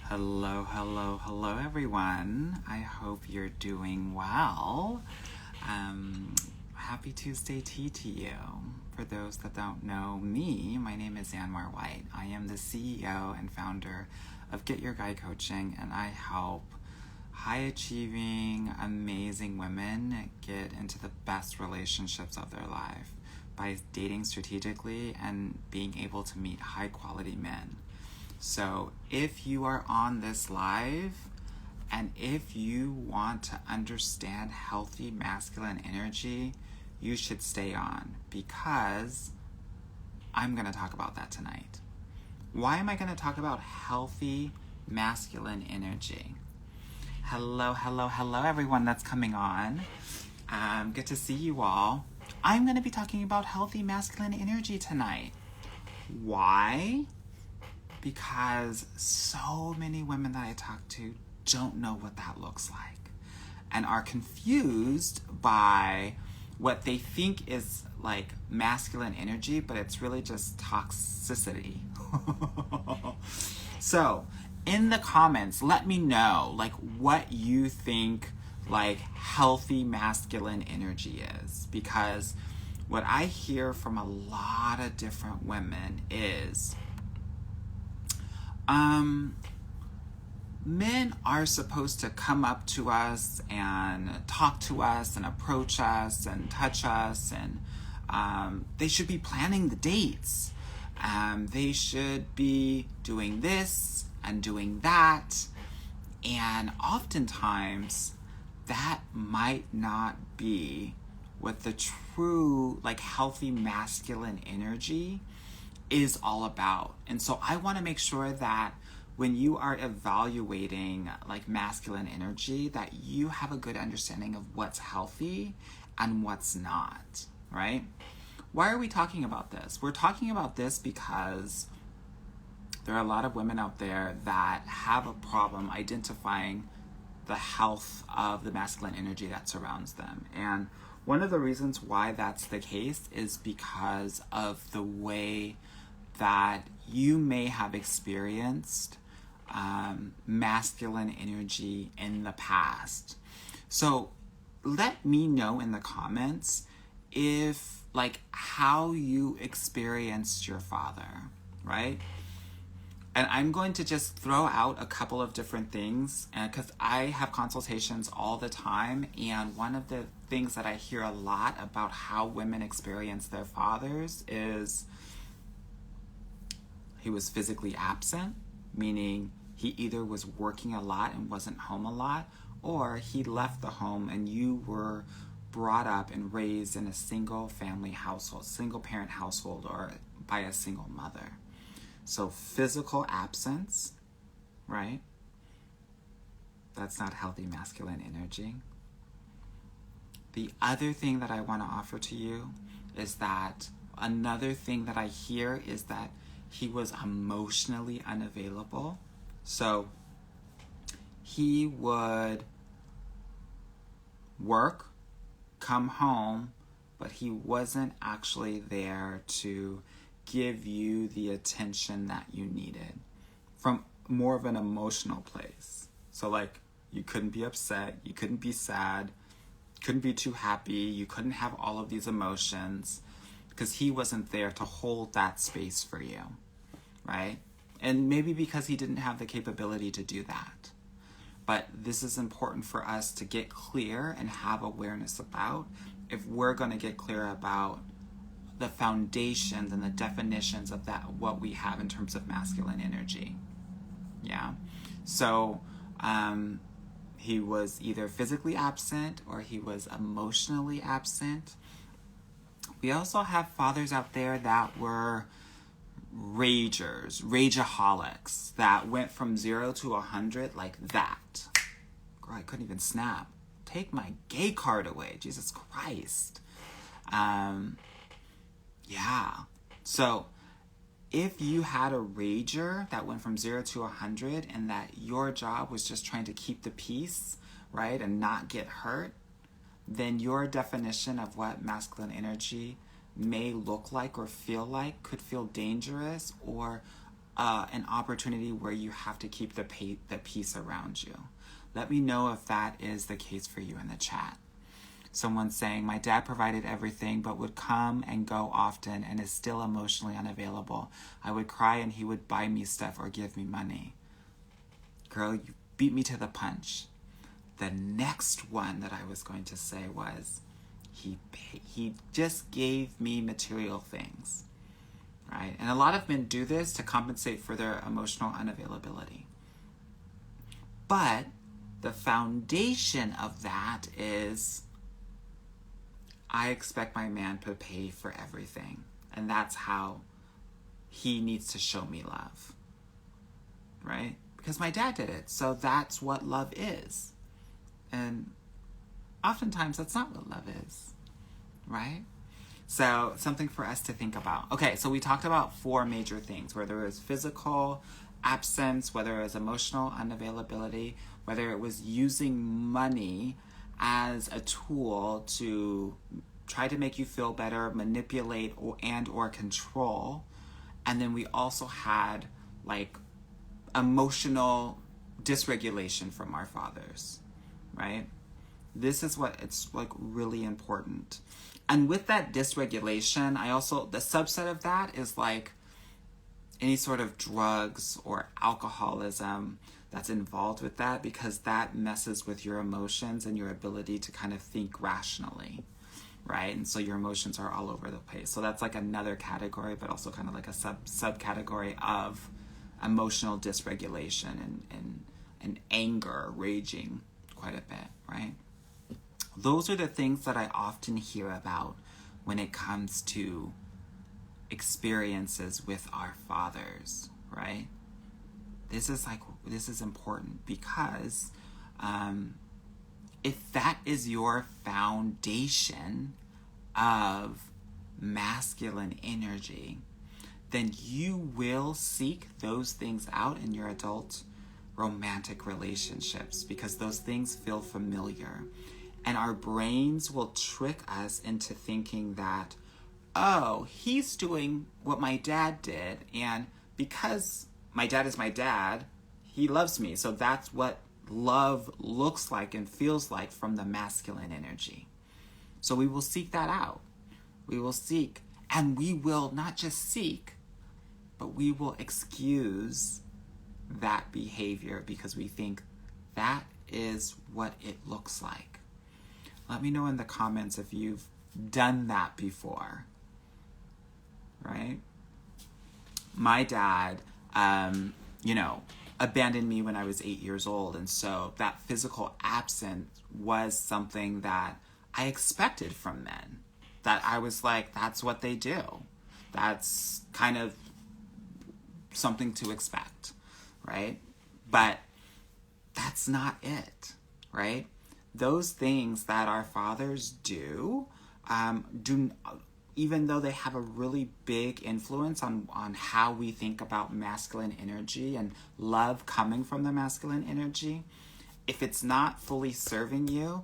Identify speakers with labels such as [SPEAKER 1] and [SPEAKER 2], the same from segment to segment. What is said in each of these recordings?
[SPEAKER 1] Hello, hello, hello, everyone. I hope you're doing well. Happy Tuesday tea to you. For those that don't know me, my name is Anwar White. I am the CEO and founder of Get Your Guy Coaching, and I help high-achieving, amazing women get into the best relationships of their life by dating strategically and being able to meet high-quality men. So if you are on this live and if you want to understand healthy masculine energy, you should stay on because I'm going to talk about that tonight. Why am I going to talk about healthy masculine energy? Hello, hello, hello, everyone that's coming on. Good to see you all. I'm going to be talking about healthy masculine energy tonight. Why? Because so many women that I talk to don't know what that looks like and are confused by what they think is like masculine energy, but it's really just toxicity. So in the comments, let me know like what you think like healthy masculine energy is, because what I hear from a lot of different women is men are supposed to come up to us and talk to us and approach us and touch us, and they should be planning the dates. They should be doing this and doing that, and oftentimes that might not be what the true like healthy masculine energy is all about. And so I want to make sure that when you are evaluating like masculine energy, that you have a good understanding of what's healthy and what's not, right? Why are we talking about this? We're talking about this because there are a lot of women out there that have a problem identifying the health of the masculine energy that surrounds them. And one of the reasons why that's the case is because of the way that you may have experienced masculine energy in the past. So let me know in the comments if like how you experienced your father, right? And I'm going to just throw out a couple of different things because I have consultations all the time, and one of the things that I hear a lot about how women experience their fathers is he was physically absent, meaning he either was working a lot and wasn't home a lot, or he left the home and you were brought up and raised in a single family household, single parent household, or by a single mother. So physical absence, right? That's not healthy masculine energy. The other thing that I want to offer to you is that another thing that I hear is that he was emotionally unavailable. So he would work, come home, but he wasn't actually there to give you the attention that you needed from more of an emotional place. So like you couldn't be upset, you couldn't be sad, couldn't be too happy, you couldn't have all of these emotions because he wasn't there to hold that space for you, right? And maybe because he didn't have the capability to do that. But this is important for us to get clear and have awareness about if we're going to get clear about the foundations and the definitions of that, what we have in terms of masculine energy. Yeah. So he was either physically absent or he was emotionally absent. We also have fathers out there that were rageaholics, that went from 0 to 100 like that. Girl, I couldn't even snap. Take my gay card away, Jesus Christ. Yeah. So if you had a rager that went from 0 to 100 and that your job was just trying to keep the peace, right, and not get hurt, then your definition of what masculine energy may look like or feel like could feel dangerous or an opportunity where you have to keep the peace around you. Let me know if that is the case for you in the chat. Someone's saying, my dad provided everything but would come and go often and is still emotionally unavailable. I would cry and he would buy me stuff or give me money. Girl, you beat me to the punch. The next one that I was going to say was, he just gave me material things, right? And a lot of men do this to compensate for their emotional unavailability. But the foundation of that is, I expect my man to pay for everything. And that's how he needs to show me love, right? Because my dad did it. So that's what love is. And oftentimes that's not what love is, right? So something for us to think about. Okay, so we talked about 4 major things, whether it was physical absence, whether it was emotional unavailability, whether it was using money as a tool to try to make you feel better, manipulate or control. And then we also had like emotional dysregulation from our fathers, right? This is what it's like really important. And with that dysregulation, the subset of that is like any sort of drugs or alcoholism that's involved with that, because that messes with your emotions and your ability to kind of think rationally, right? And so your emotions are all over the place. So that's like another category, but also kind of like a subcategory of emotional dysregulation and anger, raging quite a bit, right? Those are the things that I often hear about when it comes to experiences with our fathers, right? This is important because if that is your foundation of masculine energy, then you will seek those things out in your adult romantic relationships because those things feel familiar. And our brains will trick us into thinking that, oh, he's doing what my dad did, and because my dad is my dad, he loves me. So that's what love looks like and feels like from the masculine energy. So we will seek that out. We will seek, and we will not just seek, but we will excuse that behavior because we think that is what it looks like. Let me know in the comments if you've done that before, right? My dad, abandoned me when I was 8 years old. And so that physical absence was something that I expected from men. That I was like, that's what they do. That's kind of something to expect, right? But that's not it, right? Those things that our fathers do, even though they have a really big influence on how we think about masculine energy and love coming from the masculine energy, if it's not fully serving you,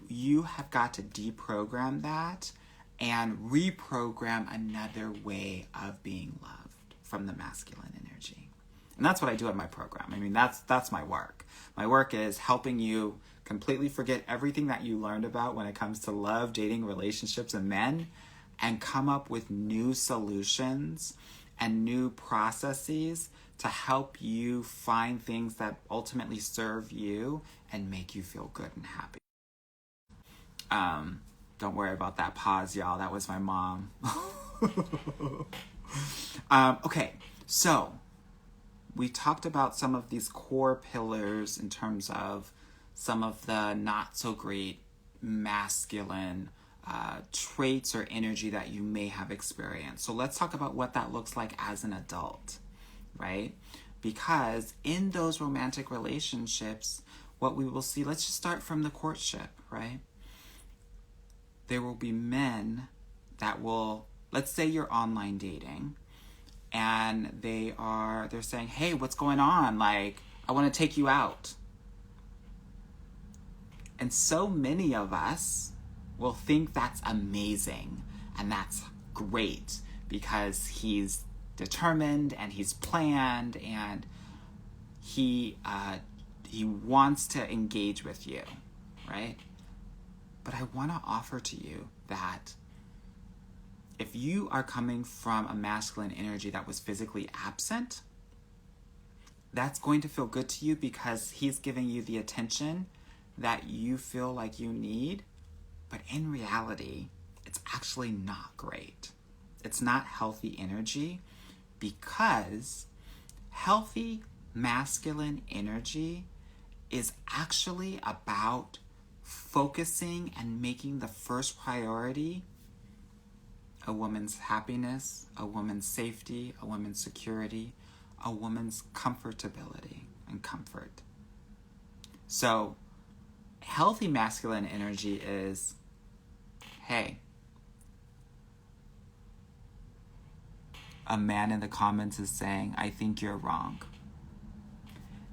[SPEAKER 1] you have got to deprogram that and reprogram another way of being loved from the masculine energy. And that's what I do in my program. I mean, that's my work. My work is helping you completely forget everything that you learned about when it comes to love, dating, relationships, and men, and come up with new solutions and new processes to help you find things that ultimately serve you and make you feel good and happy. Don't worry about that pause, y'all. That was my mom. Okay, so we talked about some of these core pillars in terms of some of the not so great masculine traits or energy that you may have experienced. So let's talk about what that looks like as an adult, right? Because in those romantic relationships, what we will see, let's just start from the courtship, right? There will be men that will, let's say you're online dating, and they're saying, hey, what's going on? Like, I want to take you out. And so many of us will think that's amazing and that's great because he's determined and he's planned and he wants to engage with you, right? But I want to offer to you that if you are coming from a masculine energy that was physically absent, that's going to feel good to you because he's giving you the attention that you feel like you need. But in reality, it's actually not great. It's not healthy energy, because healthy masculine energy is actually about focusing and making the first priority a woman's happiness, a woman's safety, a woman's security, a woman's comfortability and comfort. So healthy masculine energy is, hey, a man in the comments is saying, I think you're wrong.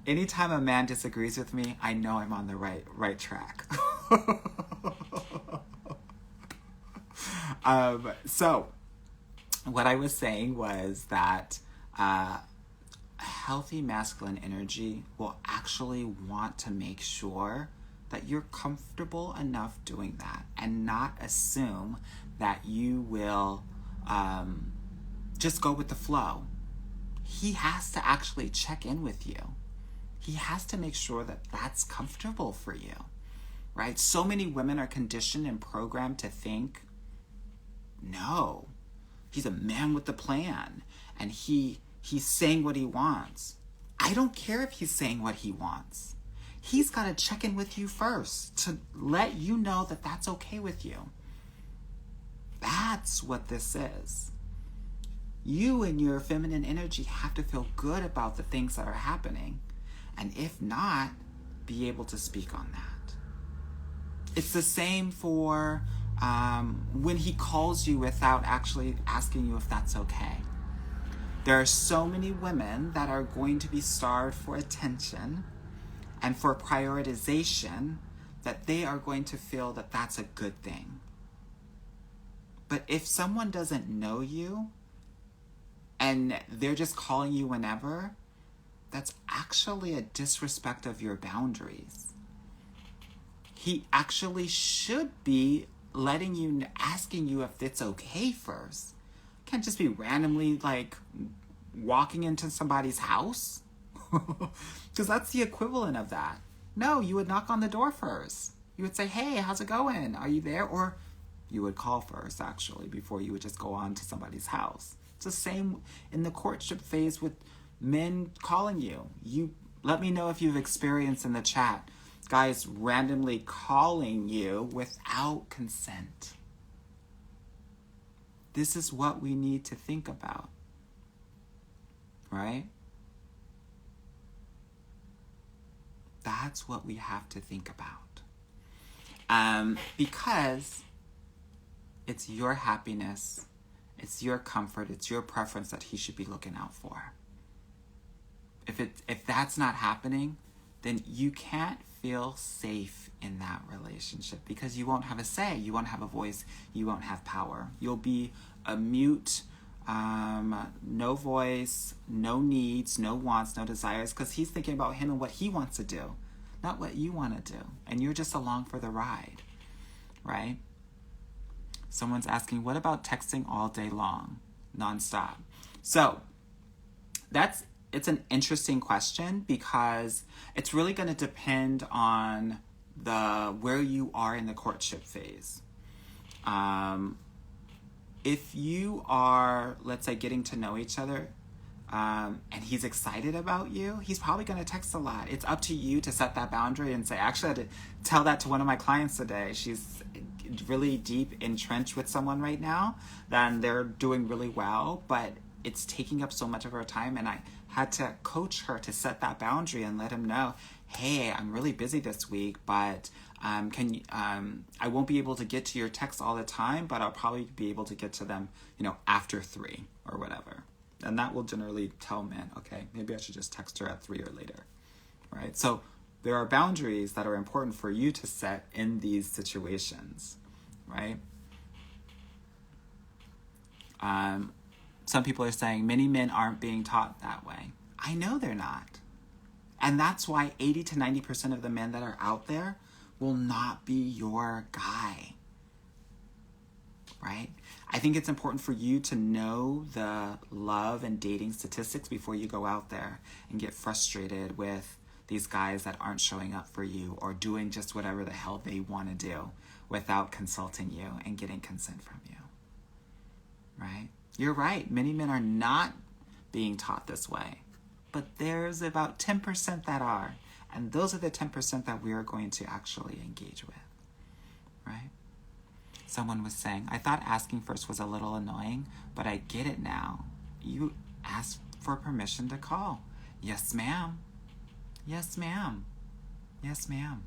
[SPEAKER 1] Anytime a man disagrees with me, I know I'm on the right track. So what I was saying was that healthy masculine energy will actually want to make sure that you're comfortable enough doing that and not assume that you will just go with the flow. He has to actually check in with you. He has to make sure that that's comfortable for you, right? So many women are conditioned and programmed to think, no, he's a man with a plan and he's saying what he wants. I don't care if he's saying what he wants. He's got to check in with you first to let you know that that's okay with you. That's what this is. You and your feminine energy have to feel good about the things that are happening. And if not, be able to speak on that. It's the same for when he calls you without actually asking you if that's okay. There are so many women that are going to be starved for attention and for prioritization that they are going to feel that that's a good thing. But if someone doesn't know you and they're just calling you whenever, that's actually a disrespect of your boundaries. He actually should be asking you if it's okay first. Can't just be randomly walking into somebody's house. Because that's the equivalent of that. No, you would knock on the door first. You would say, hey, how's it going? Are you there? Or you would call first, actually, before you would just go on to somebody's house. It's the same in the courtship phase with men calling you. You let me know if you've experienced in the chat guys randomly calling you without consent. This is what we need to think about, right? That's what we have to think about. Because it's your happiness, it's your comfort, it's your preference that he should be looking out for. If that's not happening, then you can't feel safe in that relationship because you won't have a say, you won't have a voice, you won't have power. You'll be a mute, no voice, no needs, no wants, no desires, because he's thinking about him and what he wants to do, not what you want to do. And you're just along for the ride, right? Someone's asking, what about texting all day long, nonstop? So it's an interesting question because it's really going to depend on where you are in the courtship phase. If you are, let's say, getting to know each other, and he's excited about you, he's probably going to text a lot. It's up to you to set that boundary and say, actually, I had to tell that to one of my clients today. She's really deep entrenched with someone right now, then they're doing really well, but it's taking up so much of her time, and I had to coach her to set that boundary and let him know, hey, I'm really busy this week, but I won't be able to get to your texts all the time, but I'll probably be able to get to them, after 3 or whatever. And that will generally tell men, okay, maybe I should just text her at 3 or later, right? So there are boundaries that are important for you to set in these situations, right? Some people are saying many men aren't being taught that way. I know they're not. And that's why 80 to 90% of the men that are out there will not be your guy. Right? I think it's important for you to know the love and dating statistics before you go out there and get frustrated with these guys that aren't showing up for you or doing just whatever the hell they want to do without consulting you and getting consent from you. Right? You're right. Many men are not being taught this way. But there's about 10% that are. And those are the 10% that we are going to actually engage with. Right? Someone was saying, I thought asking first was a little annoying, but I get it now. You asked for permission to call. Yes, ma'am. Yes, ma'am. Yes, ma'am.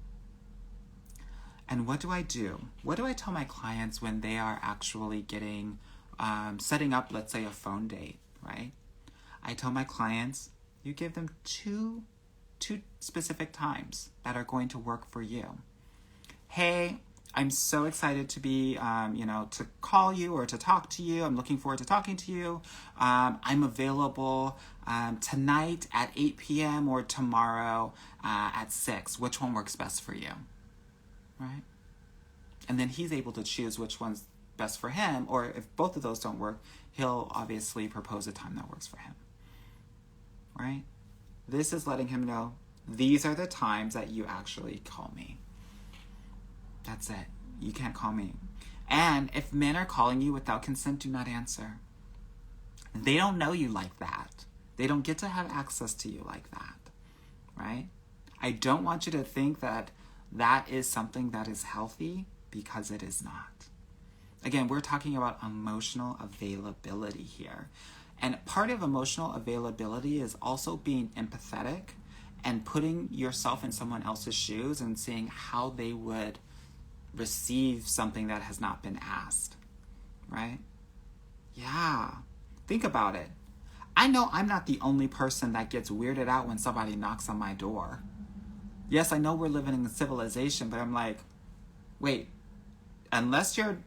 [SPEAKER 1] And what do I do? What do I tell my clients when they are actually getting, setting up, let's say, a phone date, right? I tell my clients, you give them two specific times that are going to work for you. Hey, I'm so excited to be, to call you or to talk to you. I'm looking forward to talking to you. I'm available tonight at 8 p.m. or tomorrow at 6. Which one works best for you? Right? And then he's able to choose which one's best for him. Or if both of those don't work, he'll obviously propose a time that works for him. Right? This is letting him know these are the times that you actually call me. That's it. You can't call me. And if men are calling you without consent, do not answer. They don't know you like that. They don't get to have access to you like that. Right? I don't want you to think that that is something that is healthy, because it is not. Again, we're talking about emotional availability here. And part of emotional availability is also being empathetic and putting yourself in someone else's shoes and seeing how they would receive something that has not been asked, right? Yeah, think about it. I know I'm not the only person that gets weirded out when somebody knocks on my door. Yes, I know we're living in a civilization, but I'm like, wait, unless you're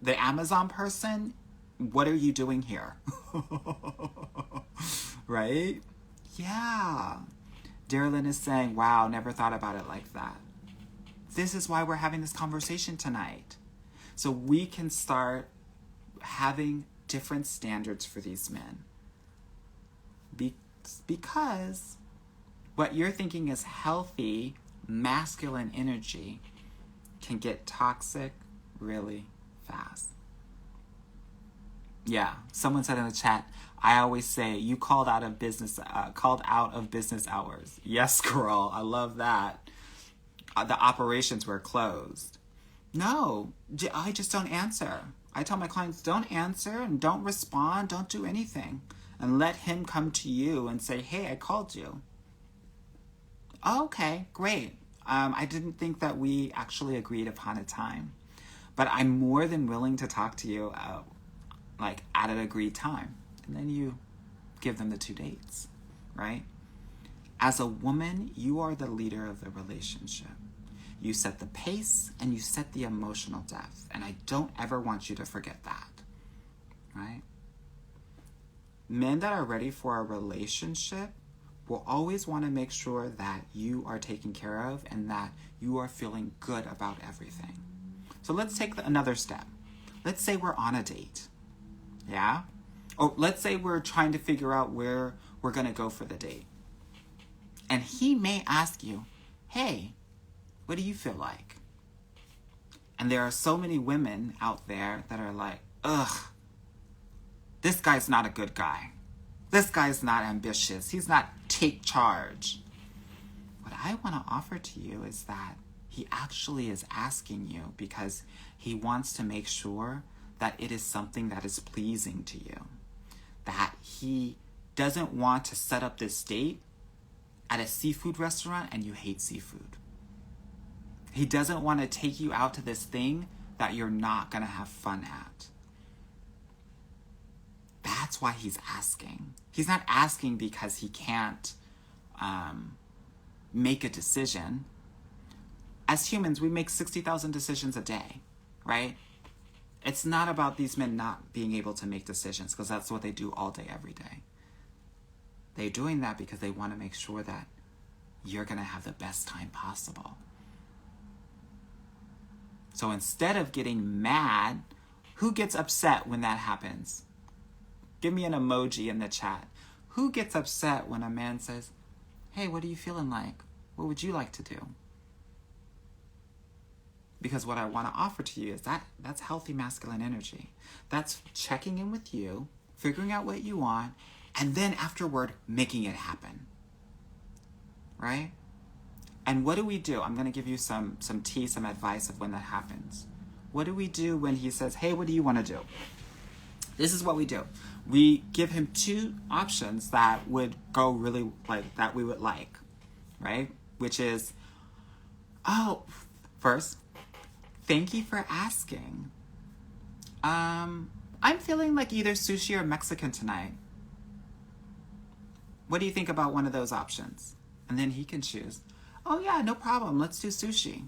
[SPEAKER 1] the Amazon person, what are you doing here? Right? Yeah. Darylyn is saying, wow, never thought about it like that. This is why we're having this conversation tonight. So we can start having different standards for these men. Because what you're thinking is healthy, masculine energy can get toxic really fast. Yeah, someone said in the chat, I always say you called out of business hours. Yes, girl, I love that. The operations were closed. No, I just don't answer. I tell my clients, don't answer and don't respond, don't do anything. And let him come to you and say, hey, I called you. Okay, great. I didn't think that we actually agreed upon a time. But I'm more than willing to talk to you at an agreed time. And then you give them the 2 dates, right? As a woman, you are the leader of the relationship. You set the pace and you set the emotional depth. And I don't ever want you to forget that, right? Men that are ready for a relationship will always want to make sure that you are taken care of and that you are feeling good about everything. So let's take another step. Let's say we're on a date. Yeah? Or let's say we're trying to figure out where we're going to go for the date. And he may ask you, hey, what do you feel like? And there are so many women out there that are like, ugh, this guy's not a good guy. This guy's not ambitious. He's not take charge. What I want to offer to you is that he actually is asking you because he wants to make sure that it is something that is pleasing to you. That he doesn't want to set up this date at a seafood restaurant and you hate seafood. He doesn't want to take you out to this thing that you're not going to have fun at. That's why he's asking. He's not asking because he can't make a decision. As humans, we make 60,000 decisions a day, right? It's not about these men not being able to make decisions, because that's what they do all day, every day. They're doing that because they want to make sure that you're going to have the best time possible. So instead of getting mad, who gets upset when that happens? Give me an emoji in the chat. Who gets upset when a man says, hey, what are you feeling like? What would you like to do? Because what I want to offer to you is that's healthy masculine energy. That's checking in with you, figuring out what you want, and then afterward, making it happen. Right? And what do we do? I'm going to give you some tea, some advice of when that happens. What do we do when he says, hey, what do you want to do? This is what we do. We give him two options that would go really that we would like, right? Which is, first, thank you for asking. I'm feeling like either sushi or Mexican tonight. What do you think about one of those options? And then he can choose. Oh yeah, no problem. Let's do sushi.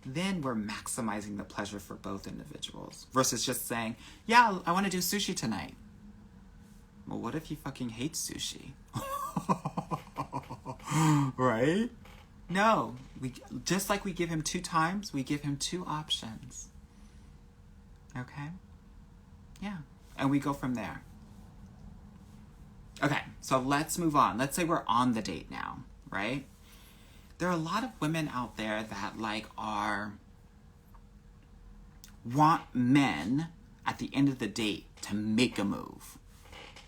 [SPEAKER 1] Then we're maximizing the pleasure for both individuals versus just saying, yeah, I want to do sushi tonight. Well, what if he fucking hates sushi? Right? No, just like we give him 2 times, we give him 2 options. Okay? Yeah. And we go from there. Okay, so let's move on. Let's say we're on the date now, right? There are a lot of women out there that want men at the end of the date to make a move.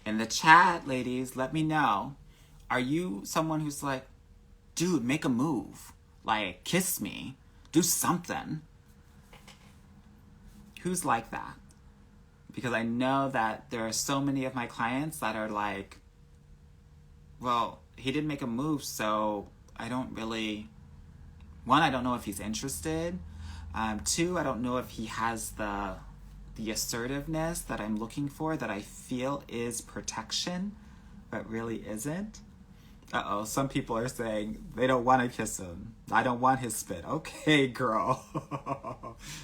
[SPEAKER 1] In the chat, ladies, let me know. Are you someone who's like, dude, make a move? Like, kiss me. Do something. Who's like that? Because I know that there are so many of my clients that are like, well, he didn't make a move, so I don't really... 1, I don't know if he's interested. 2, I don't know if he has the assertiveness that I'm looking for, that I feel is protection, but really isn't. Uh-oh, some people are saying they don't want to kiss him. I don't want his spit. Okay, girl.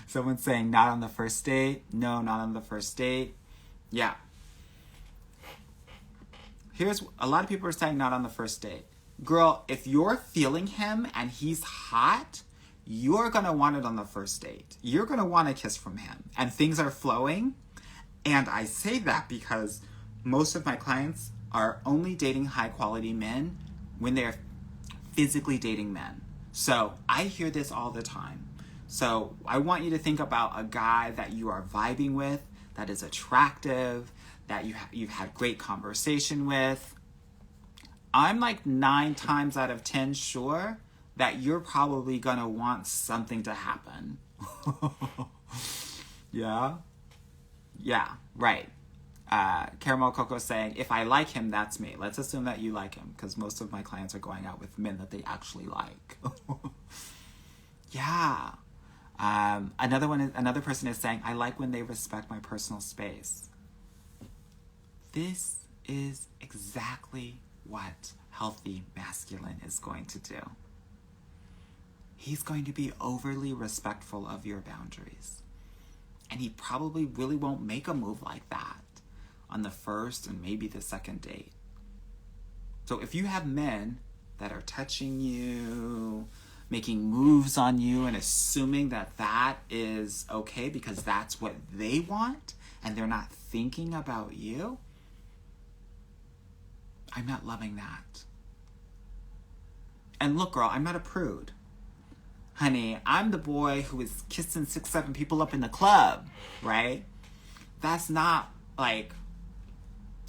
[SPEAKER 1] Someone's saying not on the first date. No, not on the first date. Yeah. Here's a lot of people are saying not on the first date. Girl, if you're feeling him and he's hot, you're going to want it on the first date. You're going to want a kiss from him. And things are flowing. And I say that because most of my clients are only dating high-quality men when they're physically dating men. So I hear this all the time. So I want you to think about a guy that you are vibing with, that is attractive, that you've had great conversation with. I'm like 9 times out of 10 sure that you're probably gonna want something to happen. Yeah? Yeah, right. Caramel Coco saying, if I like him, that's me. Let's assume that you like him, because most of my clients are going out with men that they actually like. Yeah. Another person is saying, I like when they respect my personal space. This is exactly what healthy masculine is going to do. He's going to be overly respectful of your boundaries. And he probably really won't make a move like that on the first and maybe the second date. So if you have men that are touching you, making moves on you, and assuming that that is okay because that's what they want, and they're not thinking about you, I'm not loving that. And look, girl, I'm not a prude. Honey, I'm the boy who is kissing 6, 7 people up in the club, right? That's not like...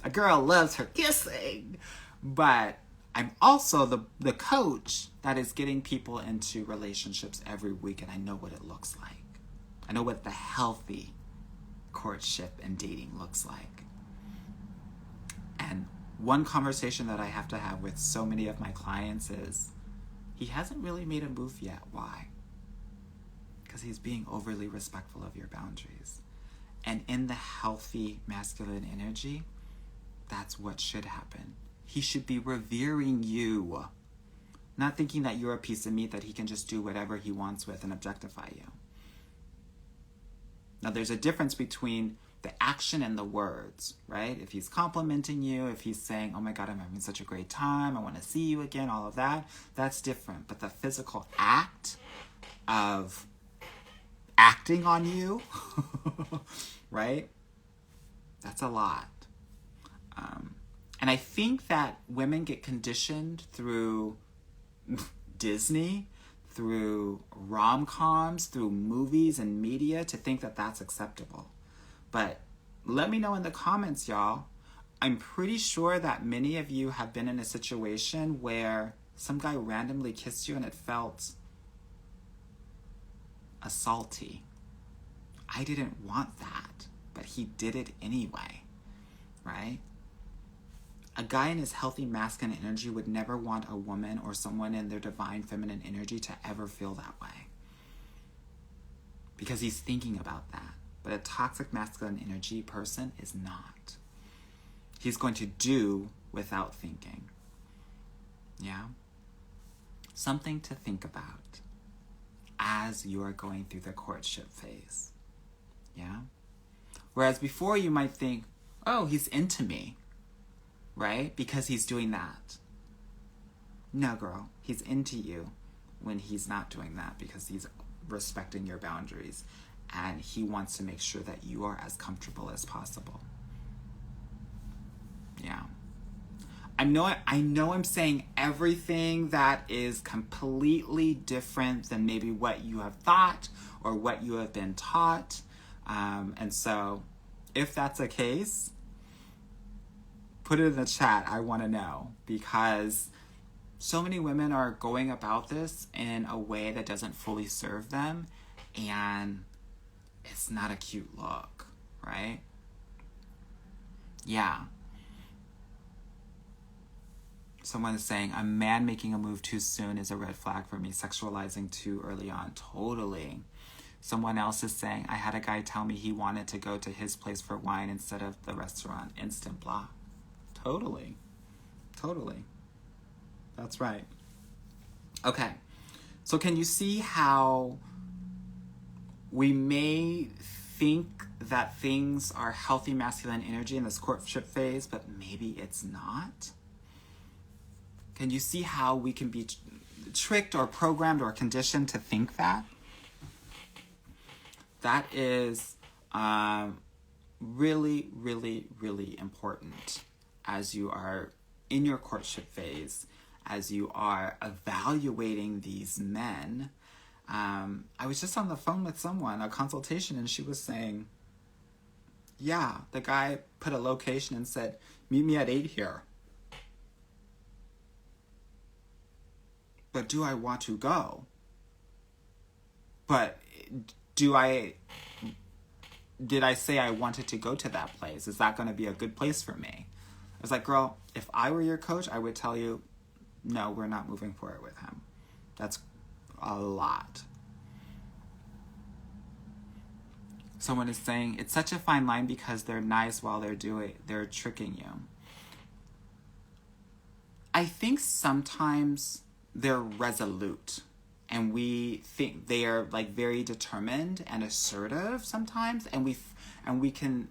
[SPEAKER 1] A girl loves her kissing, but I'm also the coach that is getting people into relationships every week, and I know what it looks like. I know what the healthy courtship and dating looks like. And one conversation that I have to have with so many of my clients is, he hasn't really made a move yet. Why? Because he's being overly respectful of your boundaries. And in the healthy masculine energy, that's what should happen. He should be revering you, not thinking that you're a piece of meat that he can just do whatever he wants with and objectify you. Now, there's a difference between the action and the words, right? If he's complimenting you, if he's saying, oh my God, I'm having such a great time, I want to see you again, all of that, that's different. But the physical act of acting on you, right? That's a lot. And I think that women get conditioned through Disney, through rom-coms, through movies and media to think that that's acceptable. But let me know in the comments, y'all. I'm pretty sure that many of you have been in a situation where some guy randomly kissed you and it felt assaulty. I didn't want that, but he did it anyway, right? A guy in his healthy masculine energy would never want a woman or someone in their divine feminine energy to ever feel that way, because he's thinking about that. But a toxic masculine energy person is not. He's going to do without thinking. Yeah? Something to think about as you are going through the courtship phase. Yeah? Whereas before you might think, oh, he's into me, right? Because he's doing that. No, girl, he's into you when he's not doing that, because he's respecting your boundaries and he wants to make sure that you are as comfortable as possible. Yeah. I know I'm saying everything that is completely different than maybe what you have thought or what you have been taught. And so if that's the case, put it in the chat. I want to know, because so many women are going about this in a way that doesn't fully serve them, and it's not a cute look, right? Yeah. Someone is saying, a man making a move too soon is a red flag for me, sexualizing too early on. Totally. Someone else is saying, I had a guy tell me he wanted to go to his place for wine instead of the restaurant. Instant block. Totally. Totally. That's right. Okay. So can you see how we may think that things are healthy masculine energy in this courtship phase, but maybe it's not? Can you see how we can be tricked or programmed or conditioned to think that? That is really, really, really important as you are in your courtship phase, as you are evaluating these men. I was just on the phone with someone, a consultation, and she was saying, yeah, the guy put a location and said, meet me at 8 here. But do I want to go? But did I say I wanted to go to that place? Is that going to be a good place for me? I was like, girl, if I were your coach, I would tell you, no, we're not moving forward with him. That's a lot. Someone is saying, it's such a fine line because they're nice while they're tricking you. I think sometimes they're resolute, and we think they are like very determined and assertive sometimes, and we can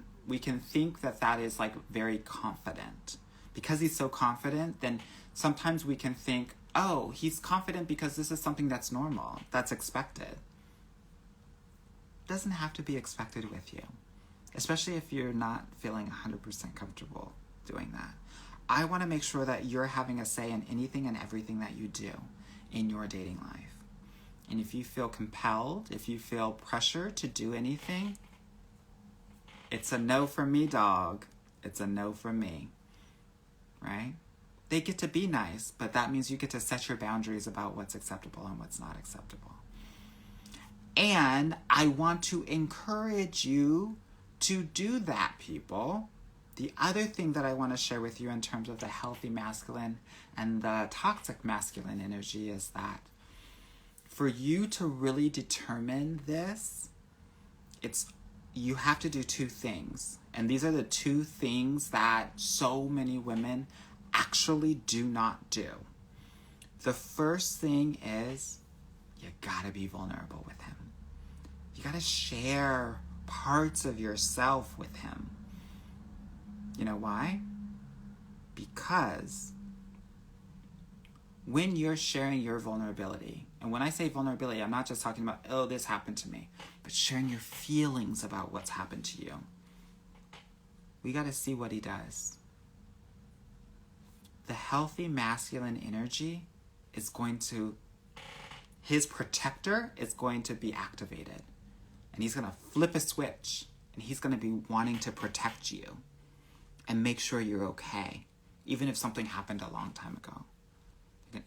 [SPEAKER 1] think that is like very confident. Because he's so confident, then sometimes we can think, oh, he's confident because this is something that's normal, that's expected. Doesn't have to be expected with you, especially if you're not feeling 100% comfortable doing that. I want to make sure that you're having a say in anything and everything that you do in your dating life. And if you feel compelled, if you feel pressure to do anything, it's a no from me, dog. It's a no from me, right? They get to be nice, but that means you get to set your boundaries about what's acceptable and what's not acceptable. And I want to encourage you to do that, people. The other thing that I want to share with you in terms of the healthy masculine and the toxic masculine energy is that for you to really determine this, you have to do two things. And these are the two things that so many women actually do not do. The first thing is you gotta be vulnerable with him. You gotta share parts of yourself with him. You know why? Because when you're sharing your vulnerability, and when I say vulnerability, I'm not just talking about, oh, this happened to me, but sharing your feelings about what's happened to you. We got to see what he does. The healthy masculine energy is going to, his protector is going to be activated. And he's going to flip a switch. And he's going to be wanting to protect you and make sure you're okay, even if something happened a long time ago.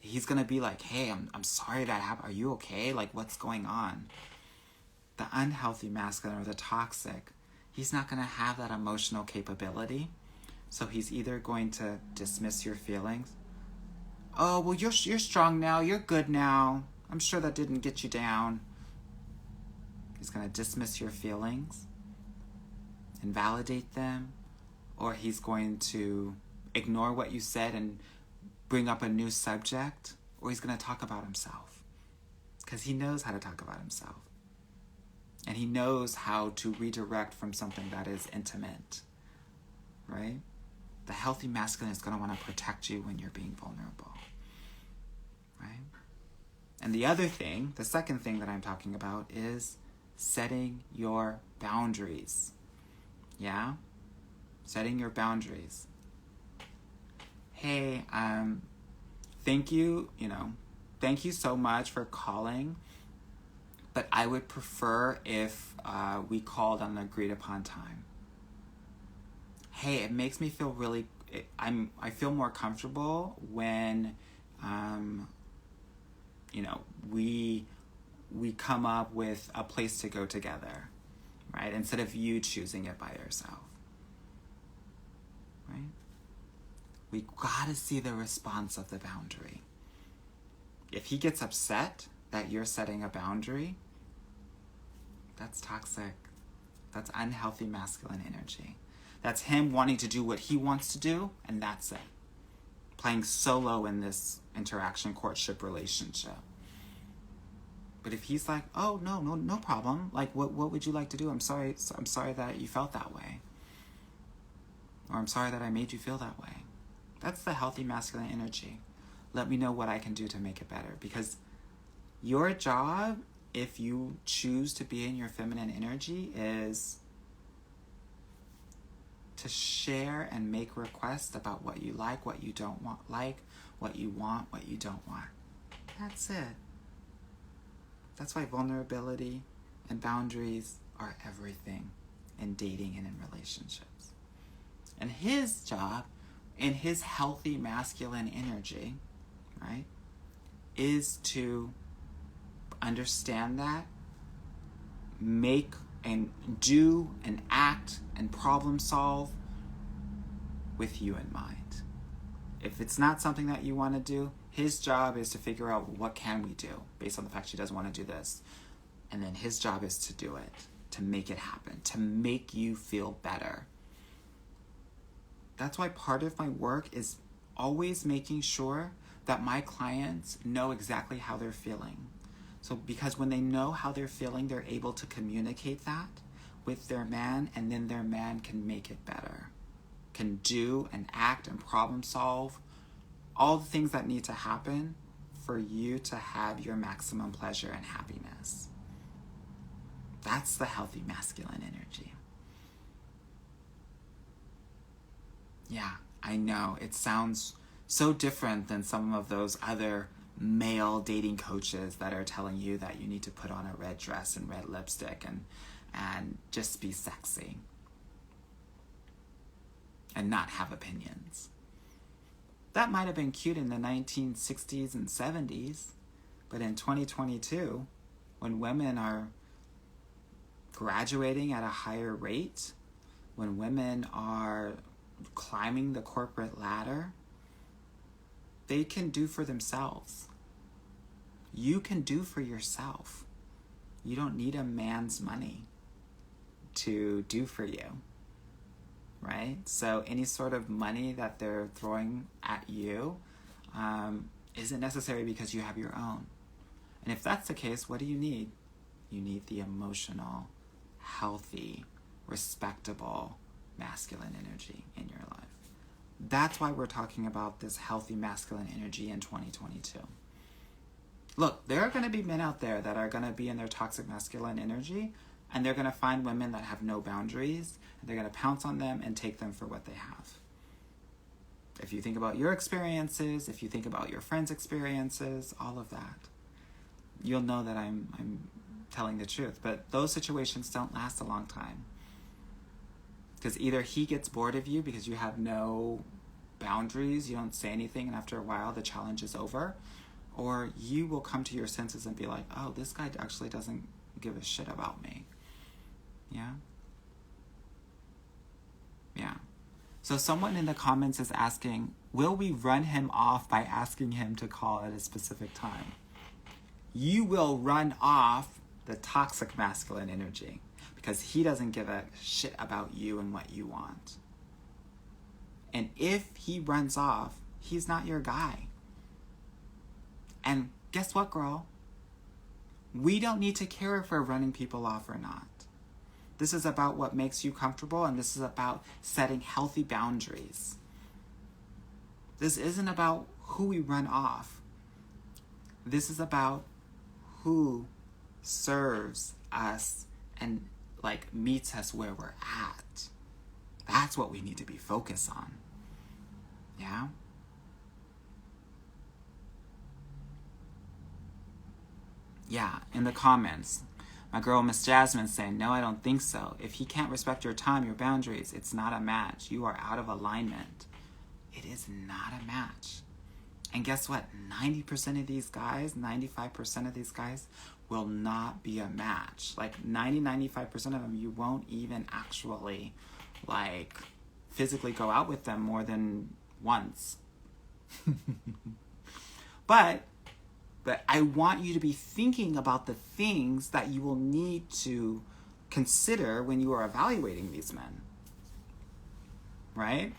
[SPEAKER 1] He's going to be like, hey, I'm sorry that happened. Are you okay? Like, what's going on? The unhealthy masculine or the toxic, he's not going to have that emotional capability. So he's either going to dismiss your feelings. Oh, well, you're strong now. You're good now. I'm sure that didn't get you down. He's going to dismiss your feelings, invalidate them, or he's going to ignore what you said and bring up a new subject, or he's going to talk about himself because he knows how to talk about himself. And he knows how to redirect from something that is intimate, right? The healthy masculine is going to want to protect you when you're being vulnerable, right? And the other thing, the second thing that I'm talking about is setting your boundaries. Yeah? Setting your boundaries. Hey, thank you so much for calling, but I would prefer if we called on an agreed upon time. Hey, it makes me feel I feel more comfortable when, we come up with a place to go together, right? Instead of you choosing it by yourself, right? We gotta see the response of the boundary. If he gets upset that you're setting a boundary, that's toxic. That's unhealthy masculine energy. That's him wanting to do what he wants to do, and that's it. Playing solo in this interaction, courtship relationship. But if he's like, oh, no problem. Like, what would you like to do? I'm sorry that you felt that way. Or I'm sorry that I made you feel that way. That's the healthy masculine energy. Let me know what I can do to make it better. Because your job, if you choose to be in your feminine energy, is to share and make requests about what you like, what you don't want, what you want, what you don't want. That's it. That's why vulnerability and boundaries are everything in dating and in relationships. And his job, in his healthy masculine energy, right, is to understand that, make and do and act and problem solve with you in mind. If it's not something that you want to do, his job is to figure out what can we do based on the fact she doesn't want to do this. And then his job is to do it, to make it happen, to make you feel better. That's why part of my work is always making sure that my clients know exactly how they're feeling. So because when they know how they're feeling, they're able to communicate that with their man, and then their man can make it better, can do and act and problem solve all the things that need to happen for you to have your maximum pleasure and happiness. That's the healthy masculine energy. Yeah, I know. It sounds so different than some of those other male dating coaches that are telling you that you need to put on a red dress and red lipstick and just be sexy and not have opinions. That might have been cute in the 1960s and 70s, but in 2022, when women are graduating at a higher rate, when women are climbing the corporate ladder, they can do for themselves. You can do for yourself. You don't need a man's money to do for you, right? So any sort of money that they're throwing at you isn't necessary because you have your own. And if that's the case, what do you need? You need the emotional, healthy, respectable, masculine energy in your life. That's why we're talking about this healthy masculine energy in 2022. Look, there are going to be men out there that are going to be in their toxic masculine energy, and they're going to find women that have no boundaries, and they're going to pounce on them and take them for what they have. If you think about your experiences, if you think about your friends' experiences, all of that, you'll know that I'm telling the truth. But those situations don't last a long time. Because either he gets bored of you because you have no boundaries, you don't say anything, and after a while the challenge is over, or you will come to your senses and be like, oh, this guy actually doesn't give a shit about me. Yeah? Yeah. So someone in the comments is asking, will we run him off by asking him to call at a specific time? You will run off the toxic masculine energy because he doesn't give a shit about you and what you want. And if he runs off, he's not your guy. And guess what, girl? We don't need to care if we're running people off or not. This is about what makes you comfortable, and this is about setting healthy boundaries. This isn't about who we run off. This is about who serves us and meets us where we're at. That's what we need to be focused on. Yeah? Yeah, in the comments, my girl Miss Jasmine saying, no, I don't think so. If he can't respect your time, your boundaries, it's not a match. You are out of alignment. It is not a match. And guess what? 90% of these guys, 95% of these guys will not be a match. 95% of them, you won't even actually, physically go out with them more than once. But I want you to be thinking about the things that you will need to consider when you are evaluating these men. Right?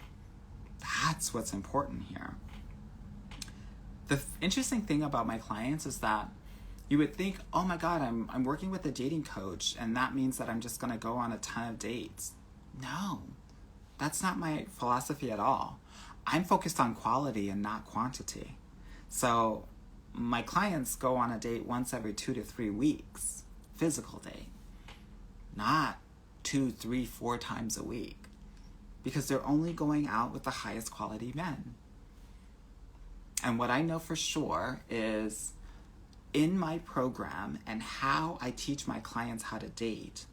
[SPEAKER 1] That's what's important here. The interesting thing about my clients is that you would think, oh my God, I'm working with a dating coach, and that means that I'm just going to go on a ton of dates. No, that's not my philosophy at all. I'm focused on quality and not quantity. So my clients go on a date once every 2 to 3 weeks, physical date, not 2, 3, 4 times a week, because they're only going out with the highest quality men. And what I know for sure is in my program and how I teach my clients how to date,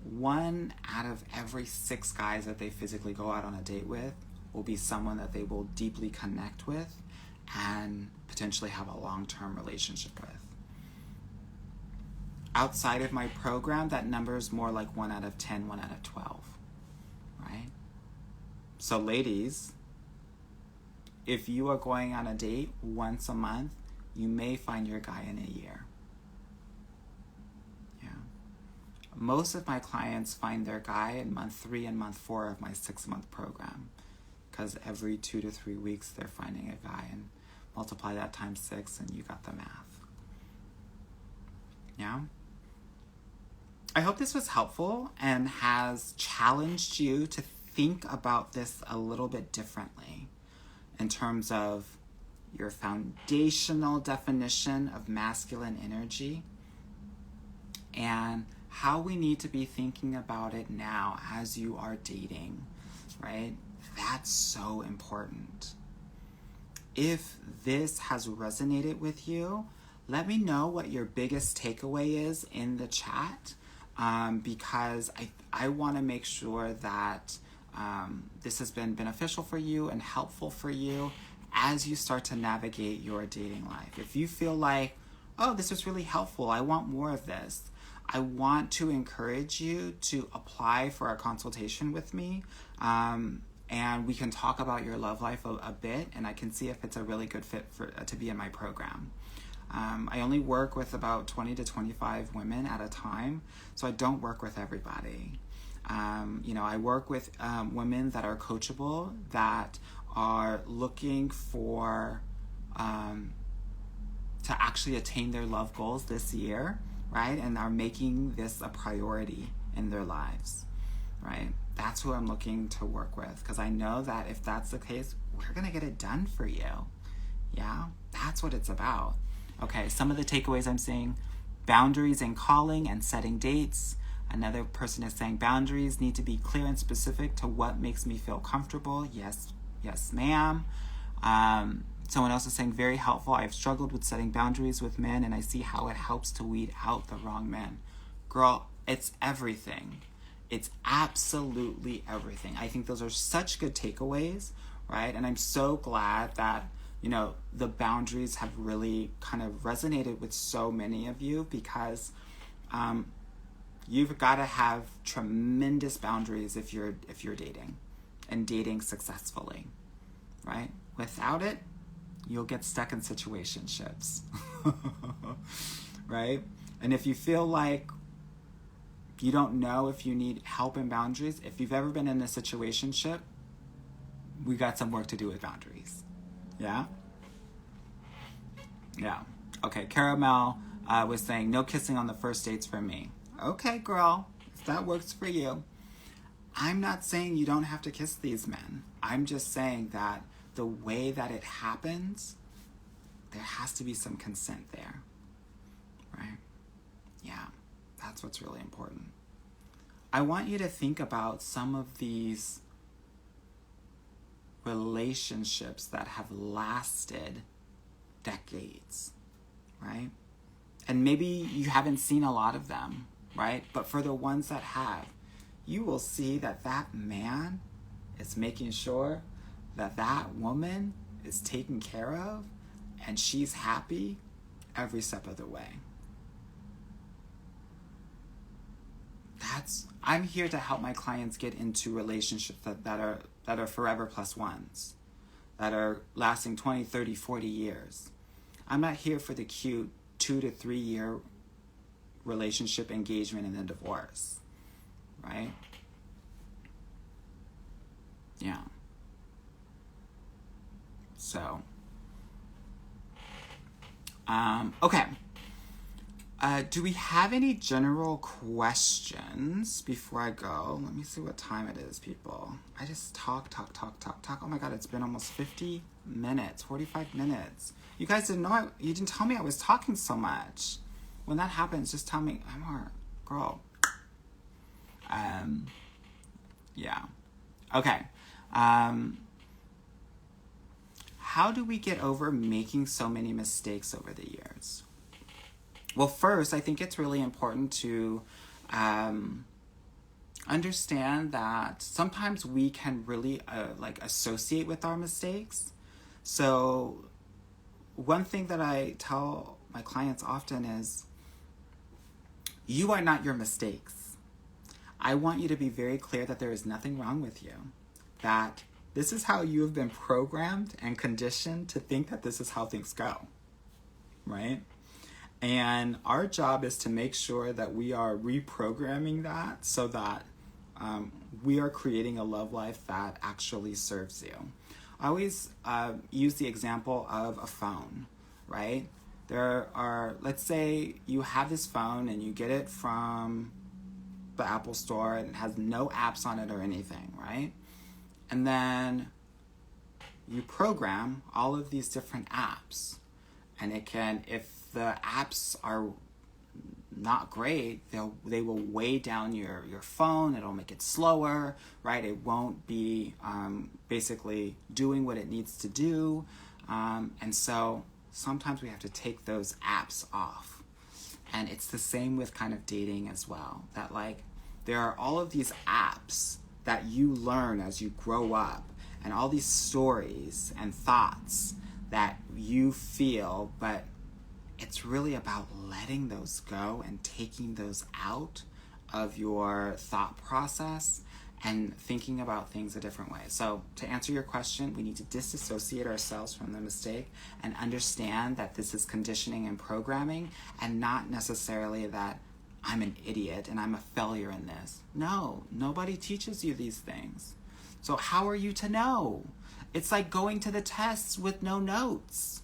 [SPEAKER 1] 1 out of every 6 guys that they physically go out on a date with will be someone that they will deeply connect with and potentially have a long-term relationship with. Outside of my program, that number is more like 1 out of 10, 1 out of 12, right? So ladies, if you are going on a date once a month, you may find your guy in a year. Yeah. Most of my clients find their guy in month 3 and month 4 of my 6-month program, because every 2 to 3 weeks they're finding a guy, and multiply that times 6 and you got the math. Yeah? I hope this was helpful and has challenged you to think about this a little bit differently in terms of your foundational definition of masculine energy and how we need to be thinking about it now as you are dating, right? That's so important. If this has resonated with you, let me know what your biggest takeaway is in the chat, because I want to make sure that this has been beneficial for you and helpful for you as you start to navigate your dating life. If you feel like, oh, this was really helpful, I want more of this, I want to encourage you to apply for a consultation with me. And we can talk about your love life a bit, and I can see if it's a really good fit to be in my program. I only work with about 20 to 25 women at a time, so I don't work with everybody. I work with women that are coachable, that are looking for to actually attain their love goals this year, right? And are making this a priority in their lives, right? That's who I'm looking to work with, because I know that if that's the case, we're going to get it done for you. Yeah, that's what it's about. Okay, some of the takeaways I'm seeing: boundaries in calling and setting dates. Another person is saying boundaries need to be clear and specific to what makes me feel comfortable. Yes, ma'am. Someone else is saying, very helpful. I've struggled with setting boundaries with men, and I see how it helps to weed out the wrong men. Girl, it's everything. It's absolutely everything. I think those are such good takeaways, right? And I'm so glad that, the boundaries have really kind of resonated with so many of you, because you've got to have tremendous boundaries if you're dating, and dating successfully, right? Without it, you'll get stuck in situationships, right? And if you feel like you don't know if you need help in boundaries, if you've ever been in a situationship, we got some work to do with boundaries. Yeah? Yeah. Okay, Caramel was saying, no kissing on the first dates for me. Okay, girl, if that works for you. I'm not saying you don't have to kiss these men. I'm just saying that the way that it happens, there has to be some consent there, right? Yeah, that's what's really important. I want you to think about some of these relationships that have lasted decades, right? And maybe you haven't seen a lot of them, right? But for the ones that have, you will see that that man is making sure that that woman is taken care of and she's happy every step of the way. I'm here to help my clients get into relationships that are forever plus ones, that are lasting 20, 30, 40 years. I'm not here for the cute 2 to 3 year relationship engagement and then divorce, right? Yeah. So, okay. Do we have any general questions before I go? Let me see what time it is, people. I just talk. Oh my God, it's been almost 50 minutes, 45 minutes. You guys didn't know, you didn't tell me I was talking so much. When that happens, just tell me, I'm our girl. Yeah. Okay. How do we get over making so many mistakes over the years? Well, first, I think it's really important to understand that sometimes we can really associate with our mistakes. So one thing that I tell my clients often is, you are not your mistakes. I want you to be very clear that there is nothing wrong with you, that this is how you have been programmed and conditioned to think that this is how things go, right? And our job is to make sure that we are reprogramming that so that we are creating a love life that actually serves you. I always use the example of a phone, right? Let's say you have this phone and you get it from the Apple Store and it has no apps on it or anything, right? And then you program all of these different apps. And it can, if the apps are not great, they will weigh down your phone. It'll make it slower, right? It won't be basically doing what it needs to do. And so sometimes we have to take those apps off. And it's the same with kind of dating as well. That there are all of these apps that you learn as you grow up, and all these stories and thoughts that you feel, but it's really about letting those go and taking those out of your thought process and thinking about things a different way. So to answer your question, we need to disassociate ourselves from the mistake and understand that this is conditioning and programming, and not necessarily that I'm an idiot and I'm a failure in this. No, nobody teaches you these things. So how are you to know? It's like going to the tests with no notes.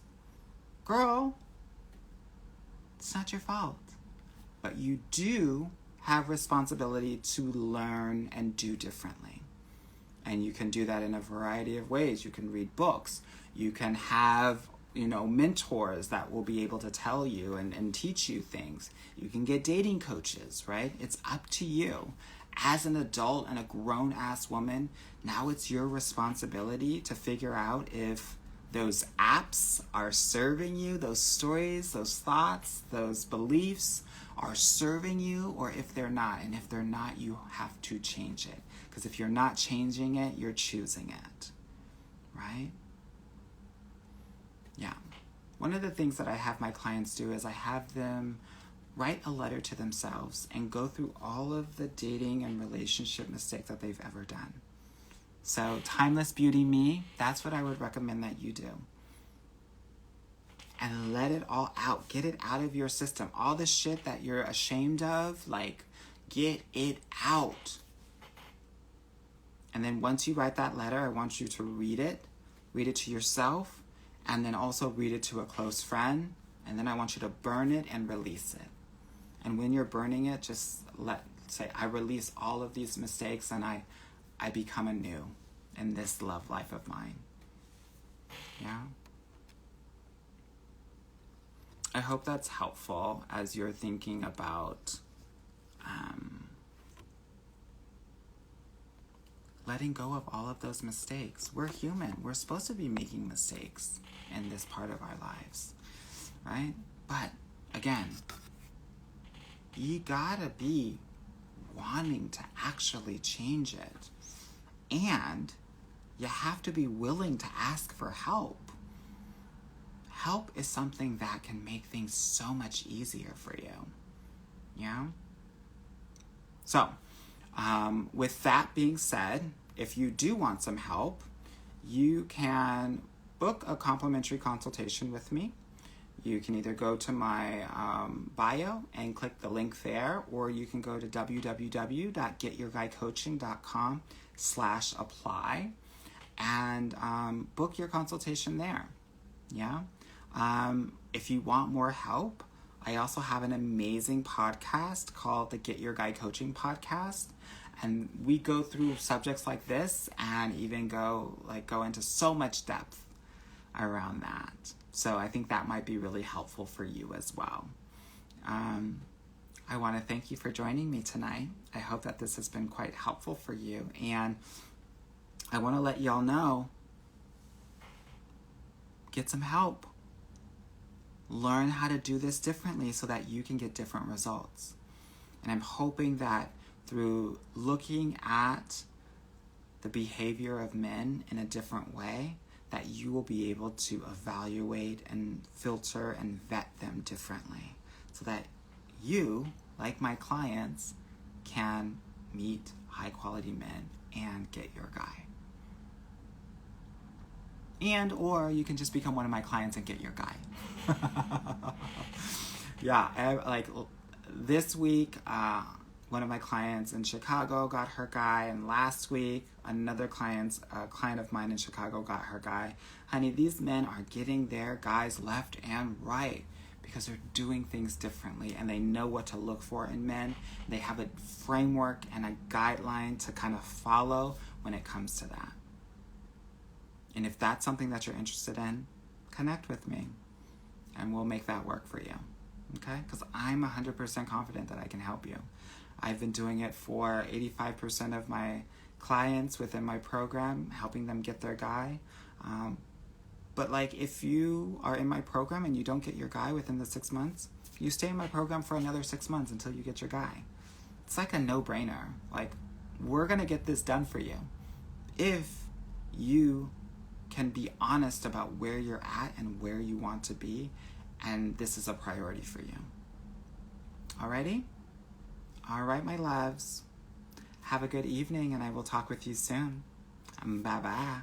[SPEAKER 1] Girl, it's not your fault. but you do have responsibility to learn and do differently. And you can do that in a variety of ways. You can read books. You can have, mentors that will be able to tell you and teach you things. You can get dating coaches, right? It's up to you. As an adult and a grown-ass woman, now it's your responsibility to figure out if those apps are serving you, those stories, those thoughts, those beliefs are serving you, or if they're not. And if they're not, you have to change it. Because if you're not changing it, you're choosing it, right? Yeah. One of the things that I have my clients do is I have them write a letter to themselves and go through all of the dating and relationship mistakes that they've ever done. So Timeless Beauty Me, that's what I would recommend that you do. And let it all out. Get it out of your system. All the shit that you're ashamed of, get it out. And then once you write that letter, I want you to read it to yourself, and then also read it to a close friend. And then I want you to burn it and release it. And when you're burning it, just say, I release all of these mistakes and I become anew in this love life of mine. Yeah? I hope that's helpful as you're thinking about letting go of all of those mistakes. We're human. We're supposed to be making mistakes in this part of our lives, right? But again, you gotta be wanting to actually change it. And you have to be willing to ask for help. Help is something that can make things so much easier for you. Yeah? So, with that being said, if you do want some help, you can book a complimentary consultation with me. You can either go to my bio and click the link there, or you can go to www.getyourguycoaching.com/apply and book your consultation there. Yeah. If you want more help, I also have an amazing podcast called the Get Your Guy Coaching Podcast. And we go through subjects like this and even go into so much depth around that. So I think that might be really helpful for you as well. I want to thank you for joining me tonight. I hope that this has been quite helpful for you. And I want to let y'all know, get some help. Learn how to do this differently so that you can get different results. And I'm hoping that through looking at the behavior of men in a different way, that you will be able to evaluate and filter and vet them differently so that you, like my clients, can meet high quality men and get your guy. And or you can just become one of my clients and get your guy. Yeah, like this week, one of my clients in Chicago got her guy, and last week another client of mine in Chicago got her guy. Honey, these men are getting their guys left and right because they're doing things differently and they know what to look for in men. They have a framework and a guideline to kind of follow when it comes to that. And if that's something that you're interested in, connect with me and we'll make that work for you. Okay? Because I'm 100% confident that I can help you. I've been doing it for 85% of my clients within my program, helping them get their guy. But if you are in my program and you don't get your guy within the 6 months, you stay in my program for another 6 months until you get your guy. It's like a no-brainer. We're going to get this done for you if you can be honest about where you're at and where you want to be, and this is a priority for you. Alrighty? All right, my loves. Have a good evening, and I will talk with you soon. Bye-bye.